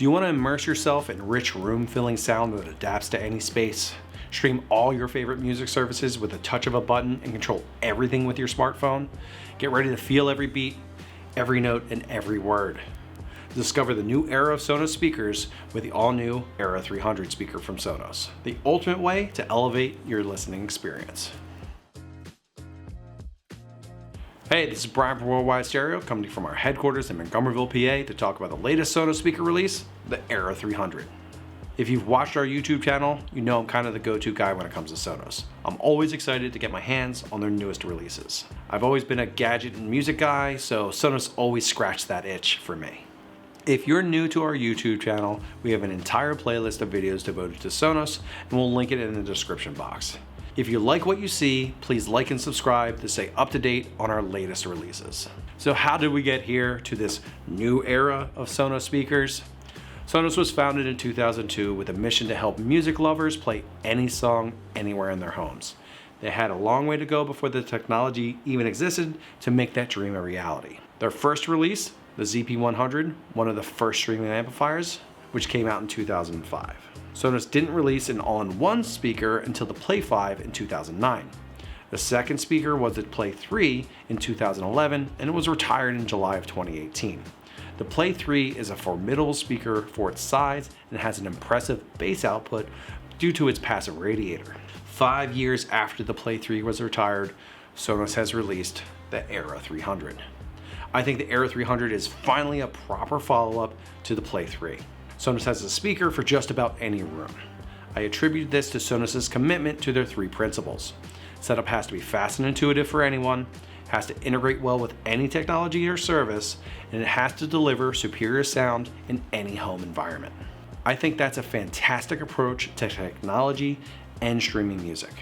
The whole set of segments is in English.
Do you want to immerse yourself in rich room-filling sound that adapts to any space? Stream all your favorite music services with a touch of a button and control everything with your smartphone? Get ready to feel every beat, every note, and every word. Discover the new era of Sonos speakers with the all-new Era 300 speaker from Sonos, the ultimate way to elevate your listening experience. Hey, this is Brian from Worldwide Stereo, coming from our headquarters in Montgomeryville, PA, to talk about the latest Sonos speaker release, the Era 300. If you've watched our YouTube channel, you know I'm kind of the go-to guy when it comes to Sonos. I'm always excited to get my hands on their newest releases. I've always been a gadget and music guy, so Sonos always scratched that itch for me. If you're new to our YouTube channel, we have an entire playlist of videos devoted to Sonos, and we'll link it in the description box. If you like what you see, please like and subscribe to stay up to date on our latest releases. So how did we get here to this new era of Sonos speakers? Sonos was founded in 2002 with a mission to help music lovers play any song anywhere in their homes. They had a long way to go before the technology even existed to make that dream a reality. Their first release, the ZP100, one of the first streaming amplifiers, which came out in 2005. Sonos didn't release an all-in-one speaker until the Play 5 in 2009. The second speaker was the Play 3 in 2011, and it was retired in July of 2018. The Play 3 is a formidable speaker for its size and has an impressive bass output due to its passive radiator. 5 years after the Play 3 was retired, Sonos has released the Era 300. I think the Era 300 is finally a proper follow-up to the Play 3. Sonos has a speaker for just about any room. I attribute this to Sonos' commitment to their three principles. Setup has to be fast and intuitive for anyone, has to integrate well with any technology or service, and it has to deliver superior sound in any home environment. I think that's a fantastic approach to technology and streaming music.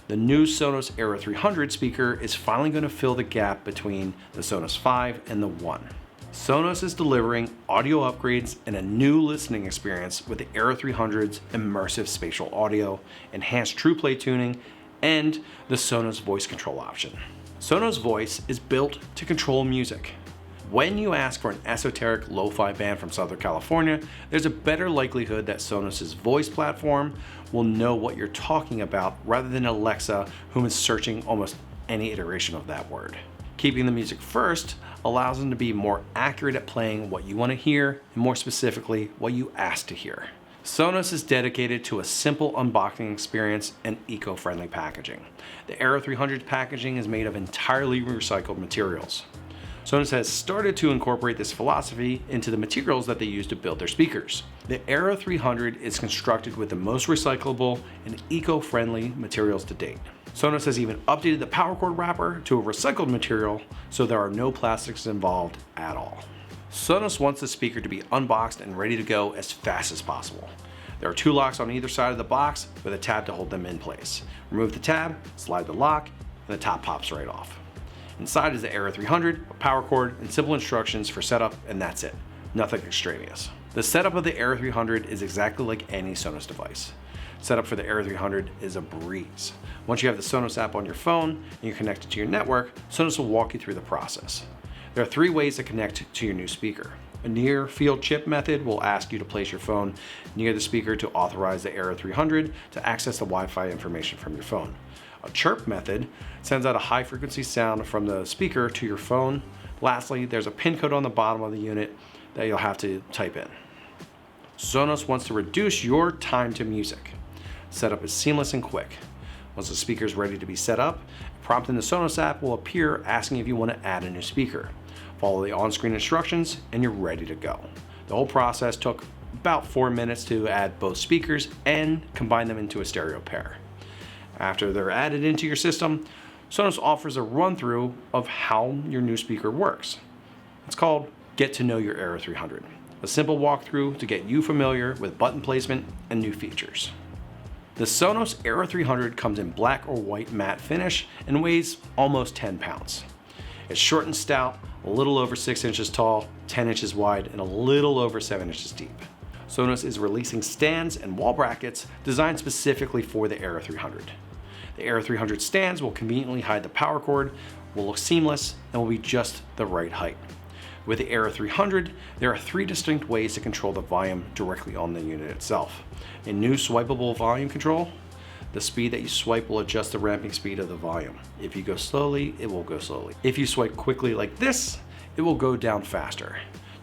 The new Sonos Era 300 speaker is finally going to fill the gap between the Sonos 5 and the 1. Sonos is delivering audio upgrades and a new listening experience with the Era 300's immersive spatial audio, enhanced Trueplay tuning, and the Sonos voice control option. Sonos Voice is built to control music. When you ask for an esoteric lo-fi band from Southern California, there's a better likelihood that Sonos' voice platform will know what you're talking about rather than Alexa, whom is searching almost any iteration of that word. Keeping the music first allows them to be more accurate at playing what you want to hear, and more specifically, what you ask to hear. Sonos is dedicated to a simple unboxing experience and eco-friendly packaging. The Era 300 packaging is made of entirely recycled materials. Sonos has started to incorporate this philosophy into the materials that they use to build their speakers. The Era 300 is constructed with the most recyclable and eco-friendly materials to date. Sonos has even updated the power cord wrapper to a recycled material, so there are no plastics involved at all. Sonos wants the speaker to be unboxed and ready to go as fast as possible. There are two locks on either side of the box with a tab to hold them in place. Remove the tab, slide the lock, and the top pops right off. Inside is the Era 300, a power cord, and simple instructions for setup, and that's it. Nothing extraneous. The setup of the Era 300 is exactly like any Sonos device. Setup for the Era 300 is a breeze. Once you have the Sonos app on your phone and you're connected to your network, Sonos will walk you through the process. There are three ways to connect to your new speaker. A near field chip method will ask you to place your phone near the speaker to authorize the Era 300 to access the Wi-Fi information from your phone. A chirp method sends out a high frequency sound from the speaker to your phone. Lastly, there's a pin code on the bottom of the unit that you'll have to type in. Sonos wants to reduce your time to music. Setup is seamless and quick. Once the speaker is ready to be set up, a prompt in the Sonos app will appear asking if you want to add a new speaker. Follow the on-screen instructions and you're ready to go. The whole process took about 4 minutes to add both speakers and combine them into a stereo pair. After they're added into your system, Sonos offers a run-through of how your new speaker works. It's called Get to Know Your Era 300, a simple walkthrough to get you familiar with button placement and new features. The Sonos Era 300 comes in black or white matte finish and weighs almost 10 pounds. It's short and stout, a little over 6 inches tall, 10 inches wide, and a little over 7 inches deep. Sonos is releasing stands and wall brackets designed specifically for the Era 300. The Era 300 stands will conveniently hide the power cord, will look seamless, and will be just the right height. With the Era 300, there are 3 distinct ways to control the volume directly on the unit itself. A new swipeable volume control. The speed that you swipe will adjust the ramping speed of the volume. If you go slowly, it will go slowly. If you swipe quickly like this, it will go down faster.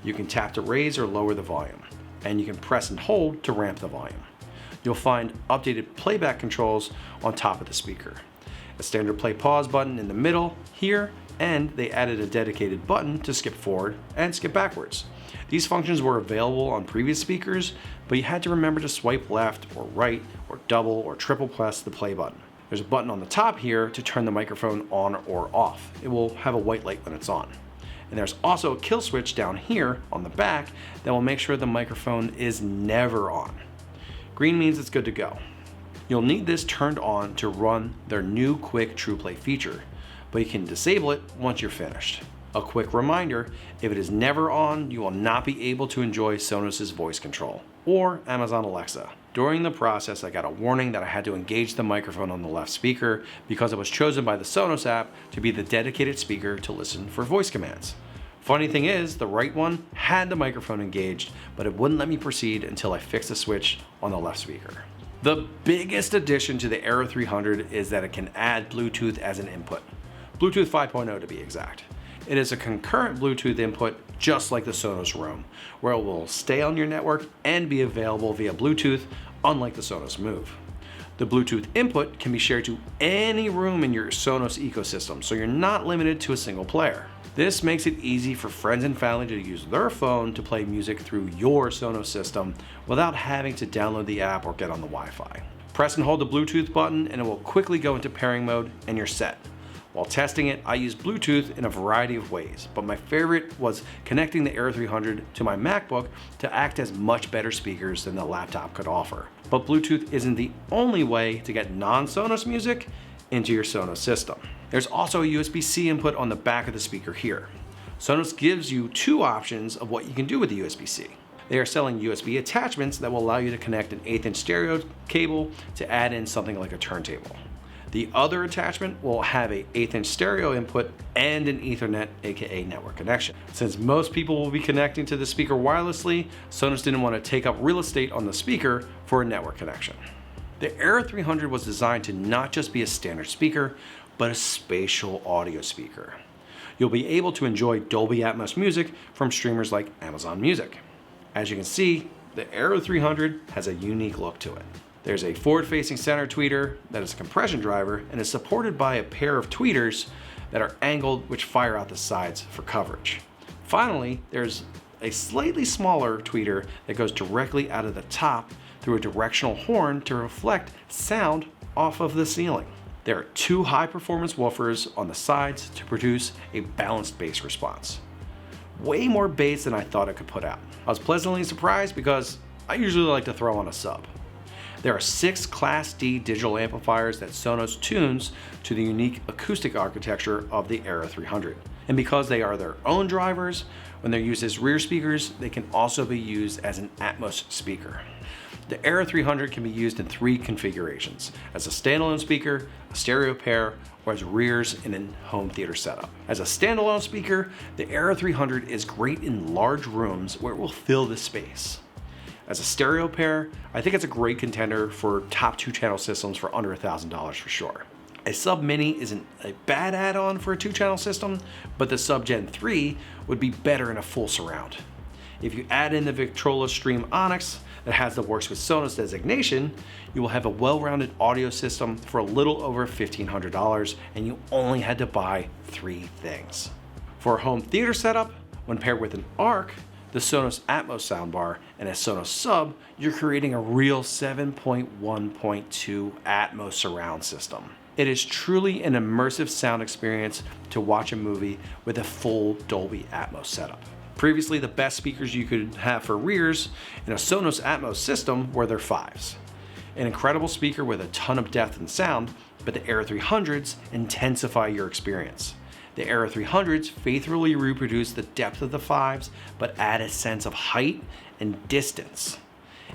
You can tap to raise or lower the volume, and you can press and hold to ramp the volume. You'll find updated playback controls on top of the speaker. A standard play pause button in the middle here, and they added a dedicated button to skip forward and skip backwards. These functions were available on previous speakers, but you had to remember to swipe left or right or double or triple press the play button. There's a button on the top here to turn the microphone on or off. It will have a white light when it's on. And there's also a kill switch down here on the back that will make sure the microphone is never on. Green means it's good to go. You'll need this turned on to run their new quick Trueplay feature, but you can disable it once you're finished. A quick reminder, if it is never on, you will not be able to enjoy Sonos' voice control or Amazon Alexa. During the process, I got a warning that I had to engage the microphone on the left speaker because it was chosen by the Sonos app to be the dedicated speaker to listen for voice commands. Funny thing is, the right one had the microphone engaged, but it wouldn't let me proceed until I fixed the switch on the left speaker. The biggest addition to the Era 300 is that it can add Bluetooth as an input. Bluetooth 5.0 to be exact. It is a concurrent Bluetooth input just like the Sonos Roam, where it will stay on your network and be available via Bluetooth, unlike the Sonos Move. The Bluetooth input can be shared to any room in your Sonos ecosystem, so you're not limited to a single player. This makes it easy for friends and family to use their phone to play music through your Sonos system without having to download the app or get on the Wi-Fi. Press and hold the Bluetooth button and it will quickly go into pairing mode and you're set. While testing it, I used Bluetooth in a variety of ways, but my favorite was connecting the Era 300 to my MacBook to act as much better speakers than the laptop could offer. But Bluetooth isn't the only way to get non-Sonos music into your Sonos system. There's also a USB-C input on the back of the speaker here. Sonos gives you 2 options of what you can do with the USB-C. They are selling USB attachments that will allow you to connect an 1/8" stereo cable to add in something like a turntable. The other attachment will have a 1/8" stereo input and an Ethernet, aka network connection. Since most people will be connecting to the speaker wirelessly, Sonos didn't want to take up real estate on the speaker for a network connection. The Era 300 was designed to not just be a standard speaker, but a spatial audio speaker. You'll be able to enjoy Dolby Atmos music from streamers like Amazon Music. As you can see, the Era 300 has a unique look to it. There's a forward-facing center tweeter that is a compression driver and is supported by a pair of tweeters that are angled which fire out the sides for coverage. Finally, there's a slightly smaller tweeter that goes directly out of the top through a directional horn to reflect sound off of the ceiling. There are 2 high-performance woofers on the sides to produce a balanced bass response. Way more bass than I thought it could put out. I was pleasantly surprised because I usually like to throw on a sub. There are 6 Class D digital amplifiers that Sonos tunes to the unique acoustic architecture of the Era 300. And because they are their own drivers, when they're used as rear speakers, they can also be used as an Atmos speaker. The Era 300 can be used in 3 configurations: as a standalone speaker, a stereo pair, or as rears in a home theater setup. As a standalone speaker, the Era 300 is great in large rooms where it will fill the space. As a stereo pair, I think it's a great contender for top 2-channel systems for under $1,000 for sure. A Sub Mini isn't a bad add-on for a 2-channel system, but the Sub Gen 3 would be better in a full surround. If you add in the Victrola Stream Onyx that has the Works with Sonos designation, you will have a well-rounded audio system for a little over $1,500, and you only had to buy 3 things. For a home theater setup, when paired with an ARC, the Sonos Atmos soundbar, and a Sonos Sub, you're creating a real 7.1.2 Atmos surround system. It is truly an immersive sound experience to watch a movie with a full Dolby Atmos setup. Previously, the best speakers you could have for rears in a Sonos Atmos system were their 5s. An incredible speaker with a ton of depth and sound, but the Era 300s intensify your experience. The Era 300s faithfully reproduce the depth of the 5s, but add a sense of height and distance.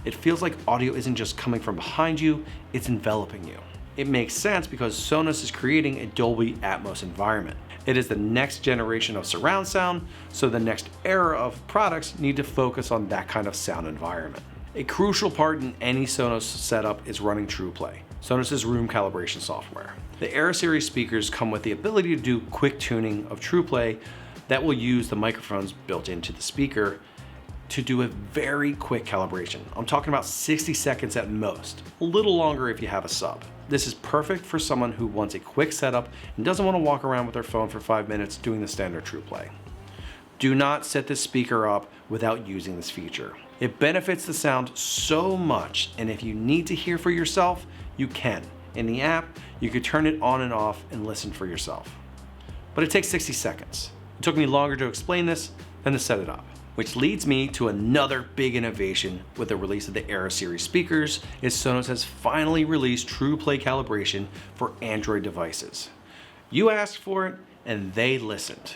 It feels like audio isn't just coming from behind you, it's enveloping you. It makes sense because Sonos is creating a Dolby Atmos environment. It is the next generation of surround sound, so the next era of products need to focus on that kind of sound environment. A crucial part in any Sonos setup is running Trueplay, Sonos' room calibration software. The Era series speakers come with the ability to do quick tuning of Trueplay that will use the microphones built into the speaker to do a very quick calibration. I'm talking about 60 seconds at most, a little longer if you have a sub. This is perfect for someone who wants a quick setup and doesn't want to walk around with their phone for 5 minutes doing the standard Trueplay. Do not set this speaker up without using this feature. It benefits the sound so much, and if you need to hear for yourself, you can. In the app, you could turn it on and off and listen for yourself. But it takes 60 seconds. It took me longer to explain this than to set it up. Which leads me to another big innovation with the release of the Era series speakers, is Sonos has finally released Trueplay calibration for Android devices. You asked for it and they listened.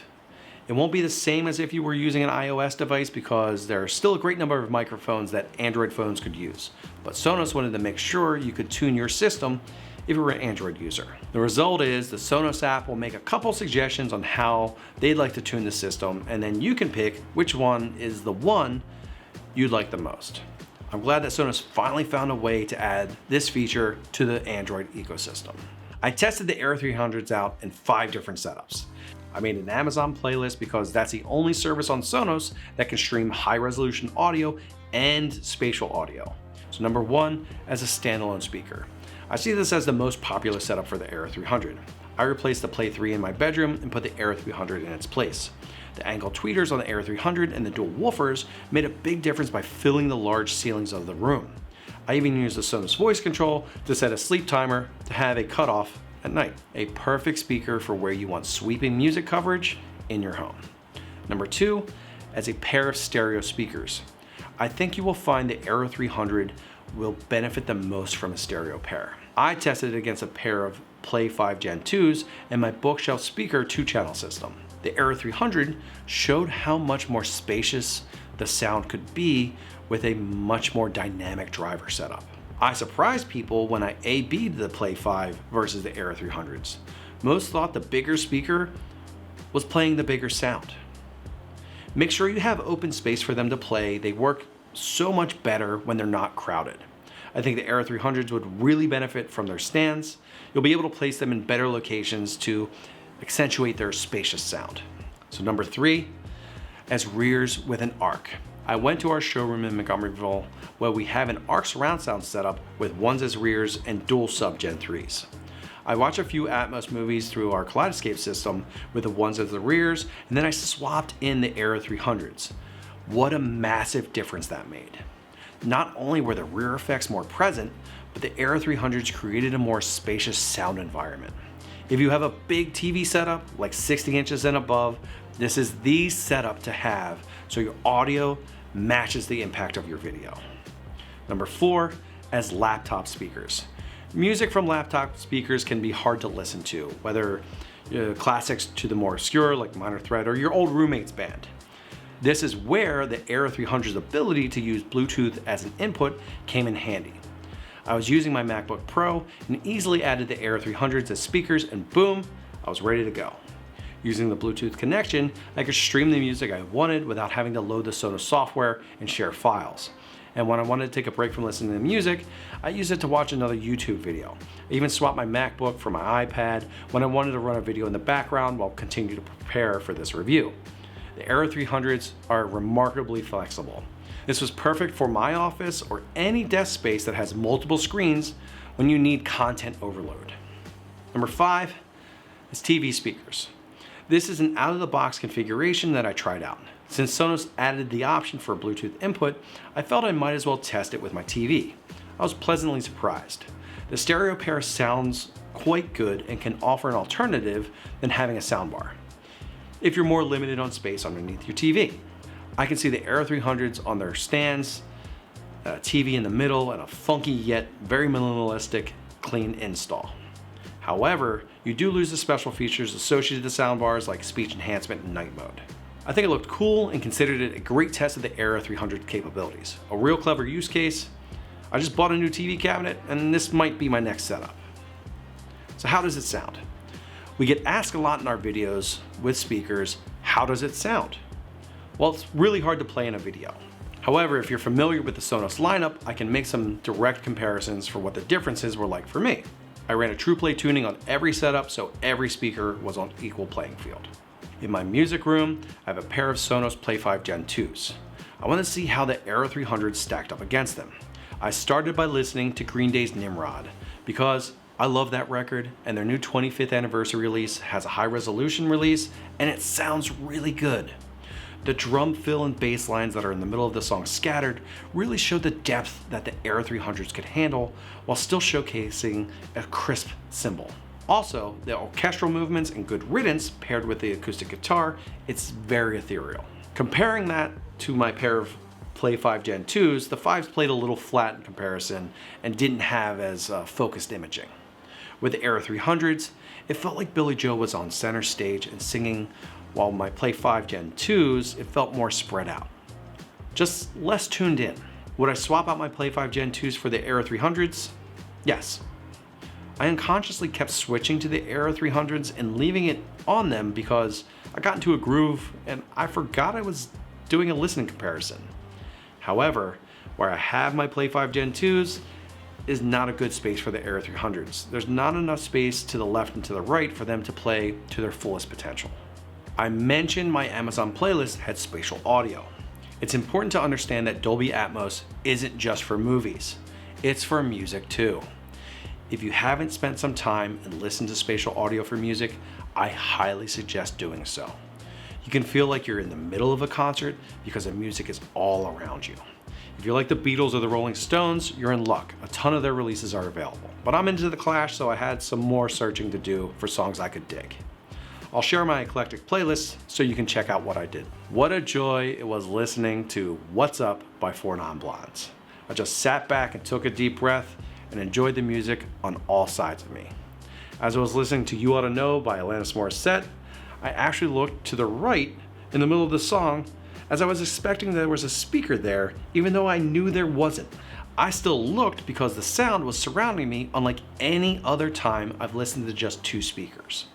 It won't be the same as if you were using an iOS device because there are still a great number of microphones that Android phones could use. But Sonos wanted to make sure you could tune your system if you were an Android user. The result is the Sonos app will make a couple suggestions on how they'd like to tune the system, and then you can pick which one is the one you'd like the most. I'm glad that Sonos finally found a way to add this feature to the Android ecosystem. I tested the Era 300s out in 5 different setups. I made an Amazon playlist because that's the only service on Sonos that can stream high resolution audio and spatial audio. So number 1, as a standalone speaker. I see this as the most popular setup for the Era 300. I replaced the Play 3 in my bedroom and put the Era 300 in its place. The angled tweeters on the Era 300 and the dual woofers made a big difference by filling the large ceilings of the room. I even used the Sonos voice control to set a sleep timer to have a cutoff at night. A perfect speaker for where you want sweeping music coverage in your home. Number 2, as a pair of stereo speakers. I think you will find the Era 300 will benefit the most from a stereo pair. I tested it against a pair of Play 5 Gen 2s and my bookshelf speaker 2-channel system. The Era 300 showed how much more spacious the sound could be with a much more dynamic driver setup. I surprised people when I A/B'd the Play 5 versus the Era 300s. Most thought the bigger speaker was playing the bigger sound. Make sure you have open space for them to play. They work so much better when they're not crowded. I think the Era 300s would really benefit from their stands. You'll be able to place them in better locations to accentuate their spacious sound. So number 3, as rears with an ARC. I went to our showroom in Montgomeryville where we have an ARC surround sound setup with ones as rears and dual sub Gen 3s. I watched a few Atmos movies through our Kaleidoscape system with the ones as the rears, and then I swapped in the Era 300s. What a massive difference that made. Not only were the rear effects more present, but the Era 300s created a more spacious sound environment. If you have a big TV setup, like 60 inches and above, this is the setup to have so your audio matches the impact of your video. Number 4, as laptop speakers. Music from laptop speakers can be hard to listen to, whether classics to the more obscure like Minor Threat or your old roommate's band. This is where the Era 300's ability to use Bluetooth as an input came in handy. I was using my MacBook Pro and easily added the Era 300s as speakers, and boom, I was ready to go. Using the Bluetooth connection, I could stream the music I wanted without having to load the Sonos software and share files. And when I wanted to take a break from listening to music, I used it to watch another YouTube video. I even swapped my MacBook for my iPad when I wanted to run a video in the background while continuing to prepare for this review. The Era 300s are remarkably flexible. This was perfect for my office or any desk space that has multiple screens when you need content overload. Number 5 is TV speakers. This is an out-of-the-box configuration that I tried out. Since Sonos added the option for Bluetooth input, I felt I might as well test it with my TV. I was pleasantly surprised. The stereo pair sounds quite good and can offer an alternative than having a soundbar, if you're more limited on space underneath your TV. I can see the Era 300s on their stands, a TV in the middle, and a funky yet very minimalistic clean install. However, you do lose the special features associated with the soundbars like speech enhancement and night mode. I think it looked cool and considered it a great test of the Era 300 capabilities. A real clever use case. I just bought a new TV cabinet and this might be my next setup. So how does it sound? We get asked a lot in our videos with speakers, how does it sound? Well, it's really hard to play in a video. However, if you're familiar with the Sonos lineup, I can make some direct comparisons for what the differences were like for me. I ran a Trueplay tuning on every setup, so every speaker was on equal playing field. In my music room, I have a pair of Sonos Play 5 Gen 2s. I want to see how the Era 300 stacked up against them. I started by listening to Green Day's Nimrod because I love that record, and their new 25th anniversary release has a high resolution release and it sounds really good. The drum fill and bass lines that are in the middle of the song Scattered really showed the depth that the Era 300s could handle while still showcasing a crisp cymbal. Also, the orchestral movements and good riddance paired with the acoustic guitar, it's very ethereal. Comparing that to my pair of Play 5 Gen 2s, the 5s played a little flat in comparison and didn't have as focused imaging. With the Era 300s, it felt like Billy Joe was on center stage and singing, while my Play 5 Gen 2s, it felt more spread out. Just less tuned in. Would I swap out my Play 5 Gen 2s for the Era 300s? Yes. I unconsciously kept switching to the Era 300s and leaving it on them because I got into a groove and I forgot I was doing a listening comparison. However, where I have my Play 5 Gen 2s, is not a good space for the Era 300s. There's not enough space to the left and to the right for them to play to their fullest potential. I mentioned my Amazon playlist had spatial audio. It's important to understand that Dolby Atmos isn't just for movies, it's for music too. If you haven't spent some time and listened to spatial audio for music, I highly suggest doing so. You can feel like you're in the middle of a concert because the music is all around you. If you're like the Beatles or the Rolling Stones, you're in luck. A ton of their releases are available. But I'm into the Clash, so I had some more searching to do for songs I could dig. I'll share my eclectic playlist so you can check out what I did. What a joy it was listening to What's Up by 4 Non-Blondes. I just sat back and took a deep breath and enjoyed the music on all sides of me. As I was listening to You Ought to Know by Alanis Morissette, I actually looked to the right in the middle of the song as I was expecting there was a speaker there, even though I knew there wasn't. I still looked because the sound was surrounding me unlike any other time I've listened to just 2 speakers.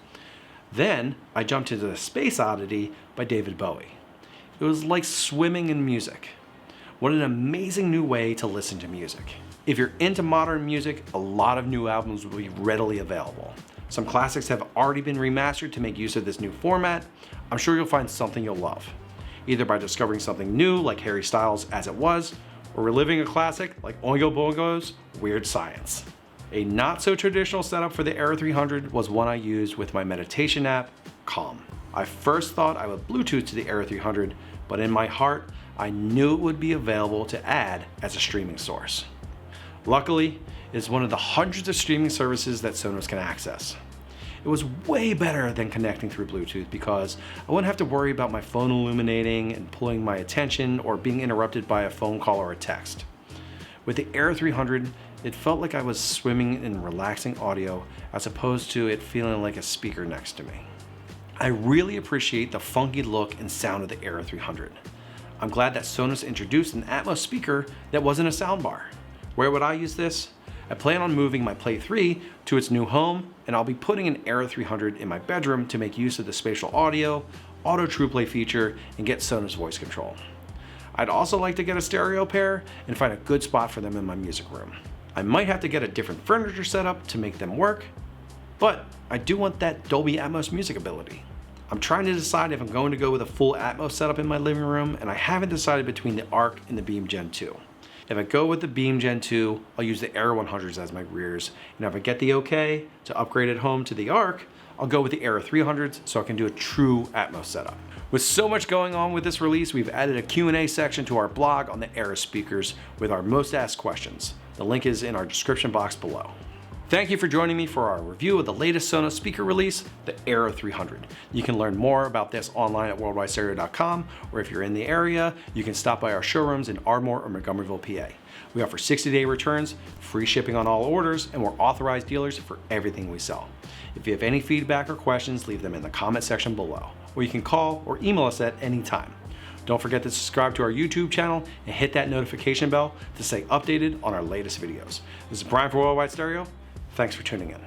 Then I jumped into the Space Oddity by David Bowie. It was like swimming in music. What an amazing new way to listen to music. If you're into modern music, a lot of new albums will be readily available. Some classics have already been remastered to make use of this new format. I'm sure you'll find something you'll love, either by discovering something new like Harry Styles' As It Was, or reliving a classic like Oingo Boingo's Weird Science. A not so traditional setup for the Era 300 was one I used with my meditation app, Calm. I first thought I would Bluetooth to the Era 300, but in my heart, I knew it would be available to add as a streaming source. Luckily, it is one of the hundreds of streaming services that Sonos can access. It was way better than connecting through Bluetooth because I wouldn't have to worry about my phone illuminating and pulling my attention or being interrupted by a phone call or a text. With the Era 300, it felt like I was swimming in relaxing audio as opposed to it feeling like a speaker next to me. I really appreciate the funky look and sound of the Era 300. I'm glad that Sonos introduced an Atmos speaker that wasn't a soundbar. Where would I use this? I plan on moving my Play 3 to its new home, and I'll be putting an Era 300 in my bedroom to make use of the spatial audio, auto Trueplay feature, and get Sonos voice control. I'd also like to get a stereo pair and find a good spot for them in my music room. I might have to get a different furniture setup to make them work, but I do want that Dolby Atmos music ability. I'm trying to decide if I'm going to go with a full Atmos setup in my living room, and I haven't decided between the Arc and the Beam Gen 2. If I go with the Beam Gen 2, I'll use the Era 100s as my rears, and if I get the okay to upgrade at home to the Arc, I'll go with the Era 300s so I can do a true Atmos setup. With so much going on with this release, we've added a Q&A section to our blog on the Era speakers with our most asked questions. The link is in our description box below. Thank you for joining me for our review of the latest Sonos speaker release, the Era 300. You can learn more about this online at worldwidestereo.com, or if you're in the area, you can stop by our showrooms in Ardmore or Montgomeryville, PA. We offer 60-day returns, free shipping on all orders, and we're authorized dealers for everything we sell. If you have any feedback or questions, leave them in the comment section below, or you can call or email us at any time. Don't forget to subscribe to our YouTube channel and hit that notification bell to stay updated on our latest videos. This is Brian for Worldwide Stereo. Thanks for tuning in.